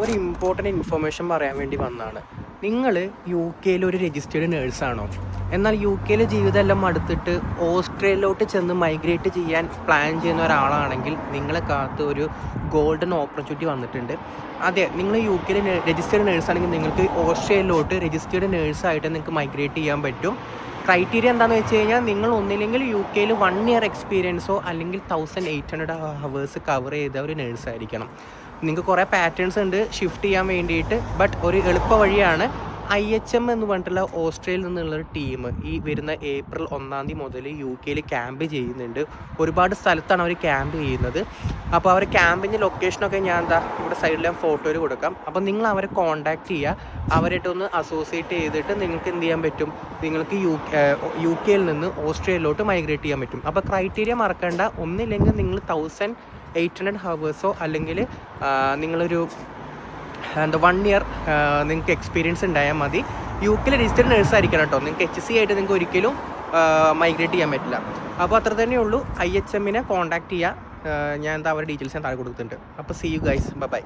ഒരു important information പറയാൻ വേണ്ടി വന്നതാണ്. നിങ്ങൾ യു കെയിൽ ഒരു രജിസ്റ്റേർഡ് നേഴ്സാണോ? എന്നാൽ യു കെയിലെ ജീവിതമെല്ലാം അടുത്തിട്ട് ഓസ്ട്രേലിയയിലോട്ട് ചെന്ന് മൈഗ്രേറ്റ് ചെയ്യാൻ പ്ലാൻ ചെയ്യുന്ന ഒരാളാണെങ്കിൽ നിങ്ങളെ കാത്ത് ഒരു ഗോൾഡൻ ഓപ്പർച്യൂണിറ്റി വന്നിട്ടുണ്ട്. അതെ, നിങ്ങൾ യു കെയിൽ രജിസ്റ്റേർഡ് നേഴ്സാണെങ്കിൽ നിങ്ങൾക്ക് ഓസ്ട്രേലിയയിലോട്ട് രജിസ്റ്റേർഡ് നേഴ്സായിട്ട് നിങ്ങൾക്ക് മൈഗ്രേറ്റ് ചെയ്യാൻ പറ്റും. ക്രൈറ്റീരിയ എന്താണെന്ന് വെച്ച് കഴിഞ്ഞാൽ നിങ്ങൾ ഒന്നില്ലെങ്കിൽ യു കെയിൽ 1 ഇയർ എക്സ്പീരിയൻസോ അല്ലെങ്കിൽ 1800 ഹവേഴ്സ് കവർ ചെയ്ത ഒരു നേഴ്സായിരിക്കണം. നിങ്ങൾക്ക് കുറേ പാറ്റേൺസ് ഉണ്ട് ഷിഫ്റ്റ് ചെയ്യാൻ വേണ്ടിയിട്ട്. ബട്ട് ഒരു എളുപ്പ വഴിയാണ് IHM എന്ന് പറഞ്ഞിട്ടുള്ള ഓസ്ട്രേലിയയിൽ നിന്നുള്ളൊരു ടീം ഈ വരുന്ന ഏപ്രിൽ 1 മുതൽ യു കെയിൽ ക്യാമ്പ് ചെയ്യുന്നുണ്ട്. ഒരുപാട് സ്ഥലത്താണ് അവർ ക്യാമ്പ് ചെയ്യുന്നത്. അപ്പോൾ അവർ ക്യാമ്പിൻ്റെ ലൊക്കേഷനൊക്കെ ഞാൻ ഇവിടെ സൈഡിൽ ഞാൻ ഫോട്ടോയിൽ കൊടുക്കാം. അപ്പോൾ നിങ്ങൾ അവരെ കോൺടാക്റ്റ് ചെയ്യുക. അവരായിട്ടൊന്ന് അസോസിയേറ്റ് ചെയ്തിട്ട് നിങ്ങൾക്ക് എന്ത് ചെയ്യാൻ പറ്റും, നിങ്ങൾക്ക് യു കെയിൽ നിന്ന് ഓസ്ട്രേലിയയിലോട്ട് മൈഗ്രേറ്റ് ചെയ്യാൻ പറ്റും. അപ്പോൾ ക്രൈറ്റീരിയ മറക്കണ്ട. ഒന്നില്ലെങ്കിൽ നിങ്ങൾ 1800 ഹവേഴ്സോ അല്ലെങ്കിൽ നിങ്ങളൊരു 1 ഇയർ നിങ്ങൾക്ക് എക്സ്പീരിയൻസ് ഉണ്ടായാൽ മതി. യു കെയിൽ രജിസ്റ്റേർഡ് നേഴ്സായിരിക്കണം കേട്ടോ. നിങ്ങൾക്ക് HC ആയിട്ട് നിങ്ങൾക്ക് ഒരിക്കലും മൈഗ്രേറ്റ് ചെയ്യാൻ പറ്റില്ല. അപ്പോൾ അത്ര തന്നെ ഉള്ളൂ. IHM കോൺടാക്റ്റ് ചെയ്യുക. ഞാൻ അവരുടെ ഡീറ്റെയിൽസ് ഞാൻ താഴെ കൊടുക്കുന്നുണ്ട്. അപ്പോൾ സീ യു ഗൈസ്, ബൈ.